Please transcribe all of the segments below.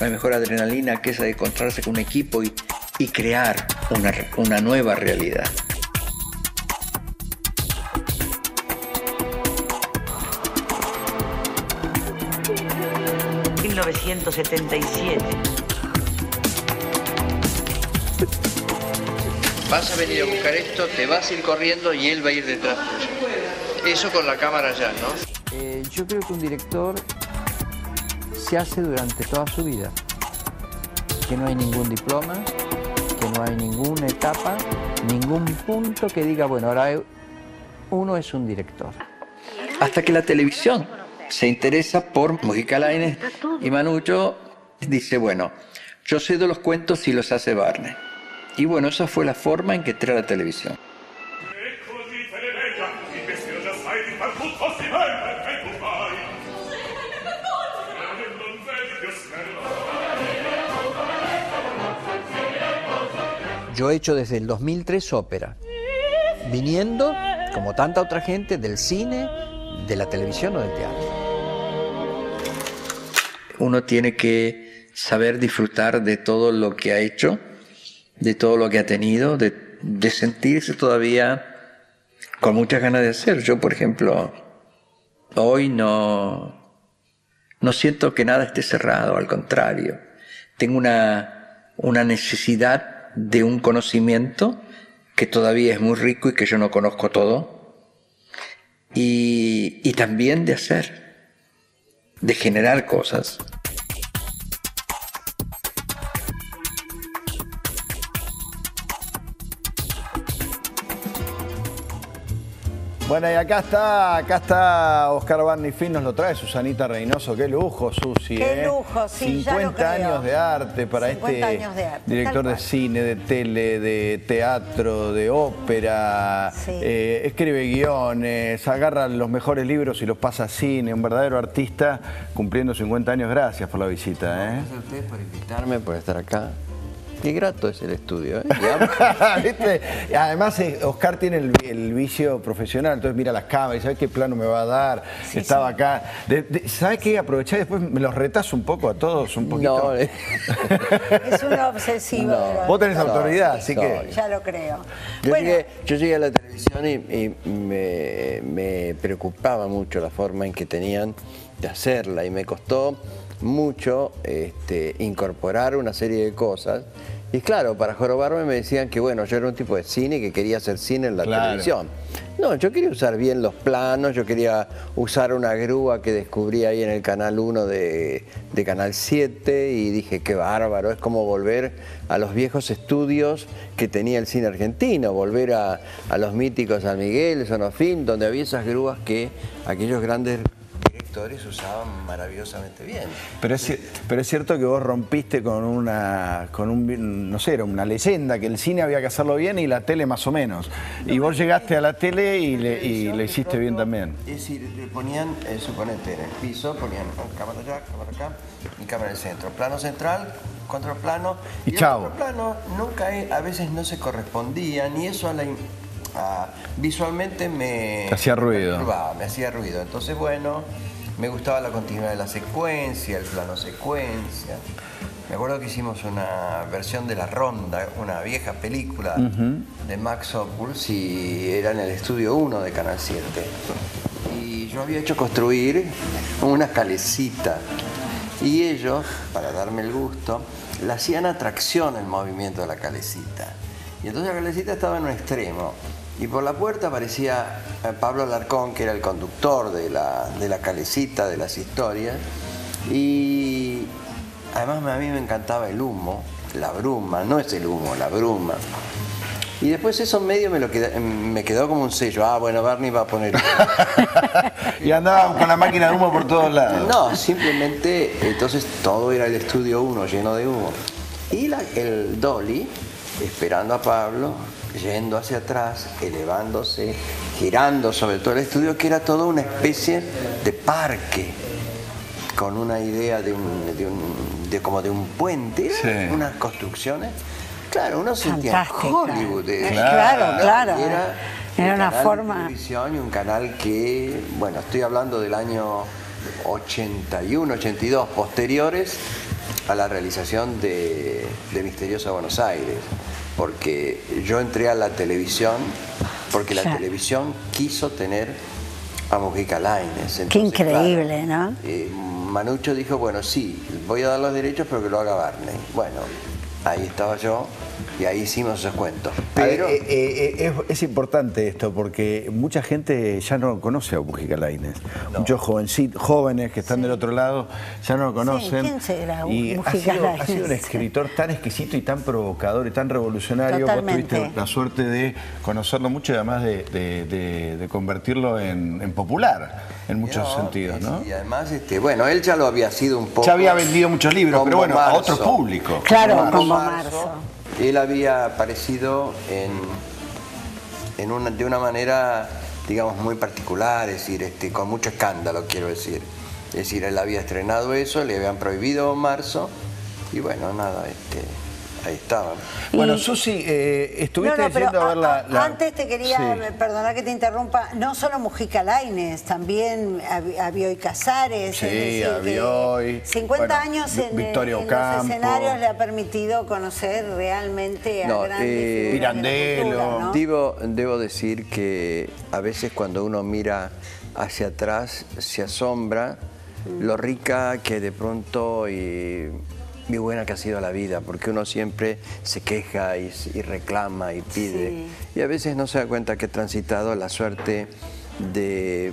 No hay mejor adrenalina que esa de encontrarse con un equipo y crear una nueva realidad. En 1977. Vas a venir a buscar esto, te vas a ir corriendo y él va a ir detrás tuyo. Eso con la cámara ya, ¿no? Yo creo que un director se hace durante toda su vida. Que no hay ningún diploma, que no hay ninguna etapa, ningún punto que diga, bueno, ahora uno es un director. Hasta que la televisión se interesa por Mujica Lainez y Manucho dice, bueno, yo cedo los cuentos y los hace Barney. Y bueno, esa fue la forma en que entré a la televisión. Yo he hecho desde el 2003 ópera, viniendo, como tanta otra gente, del cine, de la televisión o del teatro. Uno tiene que saber disfrutar de todo lo que ha hecho, de todo lo que ha tenido, de sentirse todavía con muchas ganas de hacer. Yo, por ejemplo, hoy no siento que nada esté cerrado, al contrario. Tengo una necesidad de un conocimiento que todavía es muy rico y que yo no conozco todo. Y también de hacer, de generar cosas. Bueno, y acá está Oscar Barney Finn, nos lo trae Susanita Reynoso. Qué lujo, Susi. Qué lujo, sí, 50 años de arte para 50 este años de arte, director de cine, de tele, de teatro, de ópera. Sí. Escribe guiones, agarra los mejores libros y los pasa a cine. Un verdadero artista cumpliendo 50 años. Gracias por la visita. Gracias a ustedes por invitarme, por estar acá. Qué grato es el estudio, ¿eh? ¿Viste? Además, Oscar tiene el vicio profesional, entonces mira las cámaras y sabe qué plano me va a dar. Sí, Estaba sí. acá. ¿Sabes qué? Aprovechá y después me los retazo un poco a todos, un poquito. No, Es un obsesivo. No. de lo- Vos tenés No, autoridad, así no, que... Ya lo creo. Yo, Bueno, llegué a la televisión y me preocupaba mucho la forma en que tenían de hacerla y me costó mucho incorporar una serie de cosas. Y claro, para jorobarme me decían que bueno, yo era un tipo de cine que quería hacer cine en la televisión. No, yo quería usar bien los planos, yo quería usar una grúa que descubrí ahí en el Canal 1 de Canal 7 y dije, qué bárbaro, es como volver a los viejos estudios que tenía el cine argentino, volver a los míticos San Miguel, Sonofilm, donde había esas grúas que aquellos grandes directores usaban maravillosamente bien. Pero es cierto que vos rompiste con no sé, era una leyenda, que el cine había que hacerlo bien y la tele más o menos. Y vos llegaste a la tele y le hiciste bien también. Es decir, le ponían, suponete, en el piso, ponían cámara allá, cámara acá y cámara en el centro. Plano central, contraplano. Y el chao. contraplano nunca, a veces no se correspondía, ni eso visualmente me hacía ruido. Me hacía ruido. Entonces, bueno, me gustaba la continuidad de la secuencia, el plano secuencia. Me acuerdo que hicimos una versión de La Ronda, una vieja película de Max Ophuls y era en el estudio 1 de Canal 7. Y yo había hecho construir una calecita y ellos, para darme el gusto, le hacían atracción el movimiento de la calecita. Y entonces la calecita estaba en un extremo. Y por la puerta aparecía Pablo Alarcón, que era el conductor de la calecita, de las historias. Y además a mí me encantaba el humo, la bruma, no es el humo, la bruma. Y después eso en medio me quedó como un sello. Ah, bueno, Barney va a poner humo. Y andaban con la máquina de humo por todos lados. No, simplemente, entonces todo era el estudio 1 lleno de humo. Y el dolly, esperando a Pablo, yendo hacia atrás, elevándose, girando sobre todo el estudio, que era toda una especie de parque, con una idea como de un puente, Sí. unas construcciones. Claro, uno sentía Fantástica. Hollywood. Claro, claro. Y Era un una canal forma... de televisión y un canal que, bueno, estoy hablando del año 81, 82, posteriores, a la realización de Misteriosa Buenos Aires, porque yo entré a la televisión porque la televisión quiso tener a Mujica Lainez. Qué increíble, claro, ¿no? Manucho dijo, bueno, sí, voy a dar los derechos, pero que lo haga Barney. Bueno, ahí estaba yo y ahí hicimos esos cuentos. Pero es importante esto porque mucha gente ya no conoce a Mujica Lainez. No. Muchos jóvenes que están del otro lado ya no lo conocen. ¿Quién será y Mujica Lainez? Ha sido un escritor tan exquisito y tan provocador y tan revolucionario. Totalmente. Vos tuviste la suerte de conocerlo mucho y además de convertirlo en popular en muchos sentidos, ¿no? Y además, bueno, él ya lo había sido un poco. Ya había vendido muchos libros, pero bueno, Marzo, a otro público. Claro, como Marzo. Él había aparecido de una manera, digamos, muy particular, es decir, con mucho escándalo, quiero decir. Es decir, él había estrenado eso, le habían prohibido Marzo, y bueno, nada, ahí estaban. Bueno, Susi, estuviste yendo a ver la... Antes te quería, perdona que te interrumpa, no solo Mujica Lainez, también a Bioy Casares. Sí, a Bioy. 50 años en los escenarios le ha permitido conocer realmente a grandes Pirandello. ¿no? Debo decir que a veces cuando uno mira hacia atrás se asombra lo rica que de pronto y buena que ha sido la vida, porque uno siempre se queja y reclama y pide, y a veces no se da cuenta que he transitado la suerte de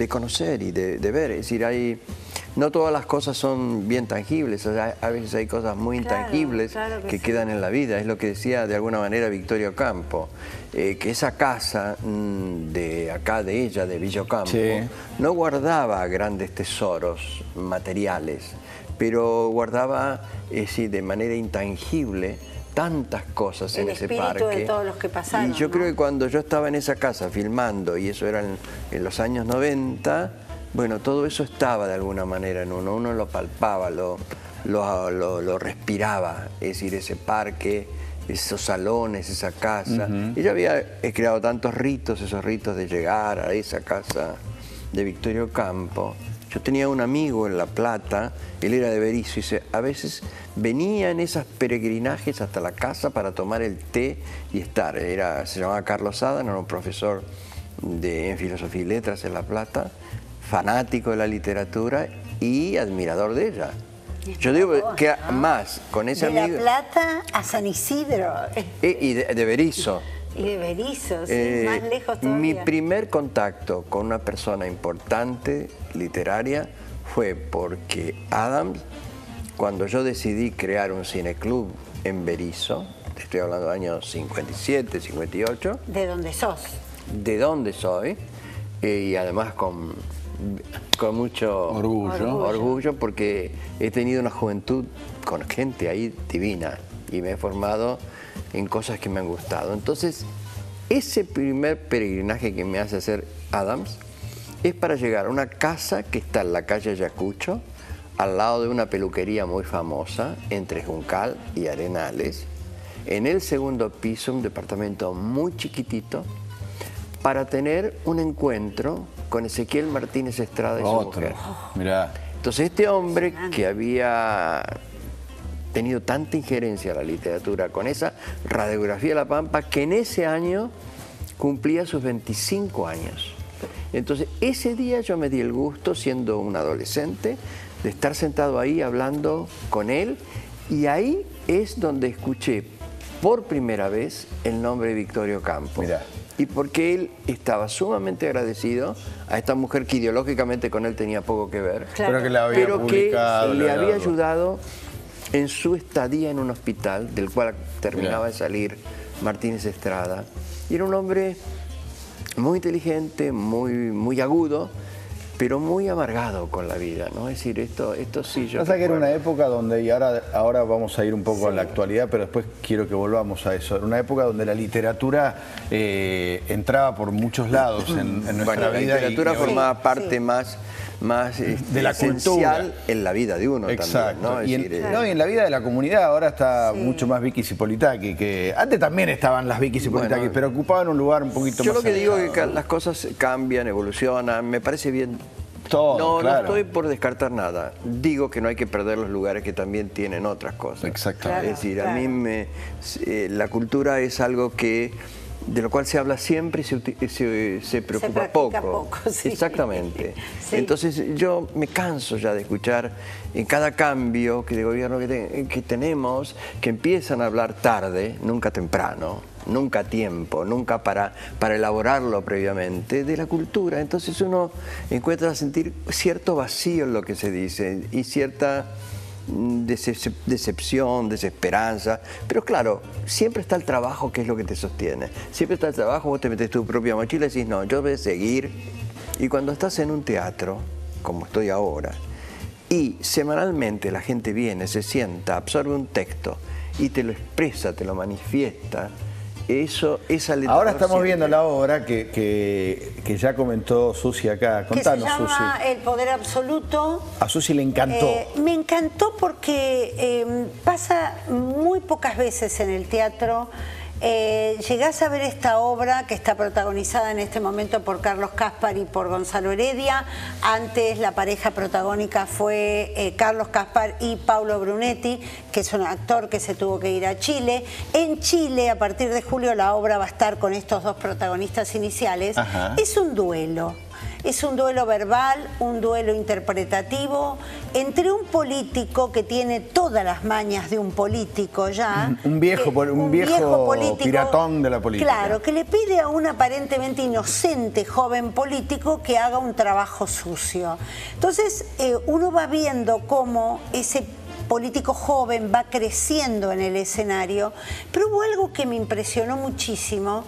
conocer y de ver. Es decir, no todas las cosas son bien tangibles, o sea, a veces hay cosas muy intangibles que quedan en la vida. Es lo que decía de alguna manera Victoria Ocampo, que esa casa de acá de ella, de Villa Ocampo, no guardaba grandes tesoros materiales, pero guardaba de manera intangible tantas cosas en ese parque. El espíritu de todos los que pasaron. Y yo creo que cuando yo estaba en esa casa filmando, y eso era en los años 90, bueno, todo eso estaba de alguna manera en uno lo palpaba, lo respiraba, es decir, ese parque, esos salones, esa casa. Y yo había creado tantos ritos, esos ritos de llegar a esa casa de Victoria Ocampo. Yo tenía un amigo en La Plata, él era de Berisso, y a veces venía en esos peregrinajes hasta la casa para tomar el té y estar. Se llamaba Carlos Adán, era un profesor en Filosofía y Letras en La Plata, fanático de la literatura y admirador de ella. Yo digo que más con ese amigo... De La Plata a San Isidro. Y de Berisso. Y de Berisso, sí, más lejos todavía. Mi primer contacto con una persona importante, literaria, fue porque Adams, cuando yo decidí crear un cineclub en Berisso, estoy hablando de años 57, 58. ¿De dónde sos? De dónde soy, y además con mucho orgullo, porque he tenido una juventud con gente ahí divina y me he formado en cosas que me han gustado. Entonces, ese primer peregrinaje que me hace hacer Adams es para llegar a una casa que está en la calle Ayacucho, al lado de una peluquería muy famosa, entre Juncal y Arenales, en el segundo piso, un departamento muy chiquitito, para tener un encuentro con Ezequiel Martínez Estrada y su mujer. Mirá. Entonces, este hombre que había tenido tanta injerencia en la literatura, con esa radiografía de La Pampa, que en ese año cumplía sus 25 años. Entonces, ese día yo me di el gusto, siendo un adolescente, de estar sentado ahí hablando con él, y ahí es donde escuché por primera vez el nombre de Victoria Ocampo. Mirá. Y porque él estaba sumamente agradecido a esta mujer que ideológicamente con él tenía poco que ver, pero que le había publicado, le había ayudado en su estadía en un hospital, del cual terminaba de salir Martínez Estrada. Y era un hombre muy inteligente, muy agudo, pero muy amargado con la vida, ¿no? Es decir, esto sí yo... Pasa que era una época donde, y ahora vamos a ir un poco a la actualidad, pero después quiero que volvamos a eso. Era una época donde la literatura entraba por muchos lados en nuestra vida. La literatura formaba parte más de la esencial cultura en la vida de uno. Exacto. También, ¿no? Y en la vida de la comunidad ahora está mucho más Vicky Cipolitaki, que antes también estaban las Vicky Cipolitaki, pero ocupaban un lugar un poquito más... Yo lo que digo es que las cosas cambian, evolucionan, me parece bien todo, No, claro. no estoy por descartar nada. Digo que no hay que perder los lugares que también tienen otras cosas. Exactamente. Es decir, Claro. a mí la cultura es algo de lo cual se habla siempre y se preocupa practica poco. poco, sí. Exactamente. Sí. Entonces yo me canso ya de escuchar en cada cambio de gobierno que tenemos, que empiezan a hablar tarde, nunca temprano, nunca a tiempo, nunca para elaborarlo previamente, de la cultura. Entonces uno encuentra a sentir cierto vacío en lo que se dice y cierta decepción, desesperanza, pero claro, siempre está el trabajo, que es lo que te sostiene. Siempre está el trabajo, vos te metes tu propia mochila y decís, no, yo voy a seguir. Y cuando estás en un teatro, como estoy ahora, y semanalmente la gente viene, se sienta, absorbe un texto y te lo expresa, te lo manifiesta, eso es alentador. Ahora estamos siempre. viendo la obra que ya comentó Susi acá. Que se Contanos, llama Susi. El Poder Absoluto. A Susi le encantó. Me encantó porque pasa muy pocas veces en el teatro. Llegás a ver esta obra que está protagonizada en este momento por Carlos Caspar y por Gonzalo Heredia. Antes la pareja protagónica fue Carlos Caspar y Paulo Brunetti, que es un actor que se tuvo que ir a Chile. En Chile, a partir de julio, la obra va a estar con estos dos protagonistas iniciales. Ajá. Es un duelo. Es un duelo verbal, un duelo interpretativo, entre un político que tiene todas las mañas de un político ya. Un viejo político, piratón de la política. Claro, que le pide a un aparentemente inocente joven político que haga un trabajo sucio. Entonces uno va viendo cómo ese político joven va creciendo en el escenario, pero hubo algo que me impresionó muchísimo: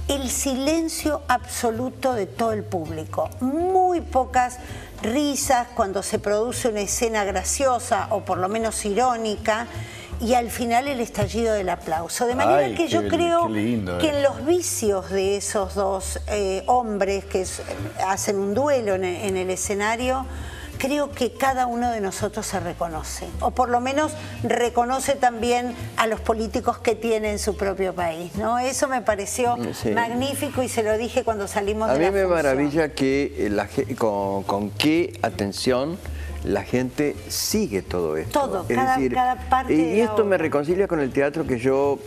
el silencio absoluto de todo el público. Muy pocas risas cuando se produce una escena graciosa o por lo menos irónica, y al final el estallido del aplauso. De manera Ay, que yo qué creo lindo, que en los vicios de esos dos hombres que hacen un duelo en el escenario, creo que cada uno de nosotros se reconoce, o por lo menos reconoce también a los políticos que tiene en su propio país, ¿no? Eso me pareció magnífico y se lo dije cuando salimos de la función. A mí me maravilla que con qué atención la gente sigue todo esto. Todo, es cada decir, parte de y la esto me obra. reconcilia con el teatro que yo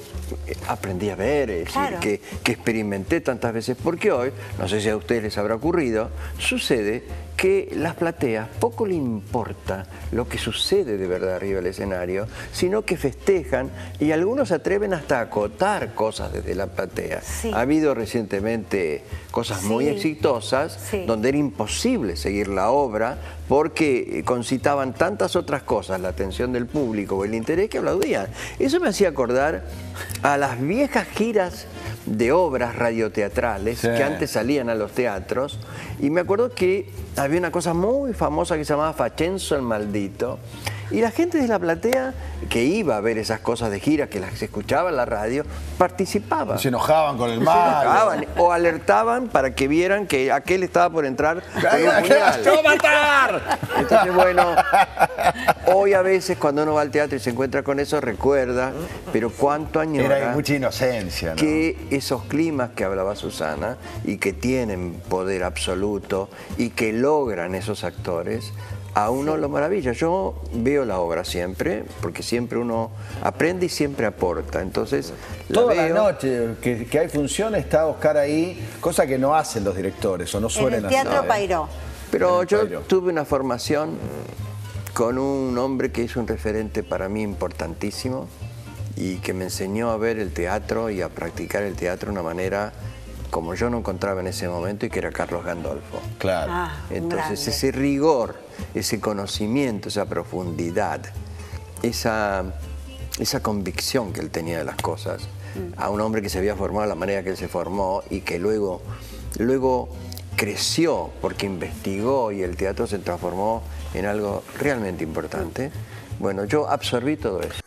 aprendí a ver, es Claro. decir, que experimenté tantas veces, porque hoy, no sé si a ustedes les habrá ocurrido, sucede que las plateas poco le importa lo que sucede de verdad arriba del escenario, sino que festejan, y algunos se atreven hasta a acotar cosas desde la platea. Sí. Ha habido recientemente cosas muy Sí. exitosas, Sí. donde era imposible seguir la obra porque concitaban tantas otras cosas, la atención del público o el interés, que aplaudían. Eso me hacía acordar a las viejas giras de obras radioteatrales Sí. que antes salían a los teatros, y me acuerdo que había una cosa muy famosa que se llamaba Fachenzo el Maldito, y la gente de la platea que iba a ver esas cosas de gira, que las escuchaba en la radio, participaba. Se enojaban con el Se mal. enojaban o alertaban para que vieran que aquel estaba por entrar con un puñal. ¡Te va a matar! Entonces, bueno, hoy a veces cuando uno va al teatro y se encuentra con eso, recuerda, pero cuánto añora Era mucha inocencia, ¿no? que esos climas que hablaba Susana y que tienen poder absoluto y que logran esos actores, a uno lo maravilla. Yo veo la obra siempre, porque siempre uno aprende y siempre aporta. Entonces, Toda la veo. noche que hay función está Oscar ahí, cosa que no hacen los directores o no En suelen el hacer. Teatro Pairó. Pero el yo Pairo. tuve una formación con un hombre que es un referente para mí importantísimo y que me enseñó a ver el teatro y a practicar el teatro de una manera como yo no encontraba en ese momento, y que era Carlos Gandolfo. Claro. Ah, un Entonces grande. ese rigor, ese conocimiento, esa profundidad, esa convicción que él tenía de las cosas, a un hombre que se había formado de la manera que él se formó y que luego creció porque investigó y el teatro se transformó en algo realmente importante. Bueno, yo absorbí todo eso.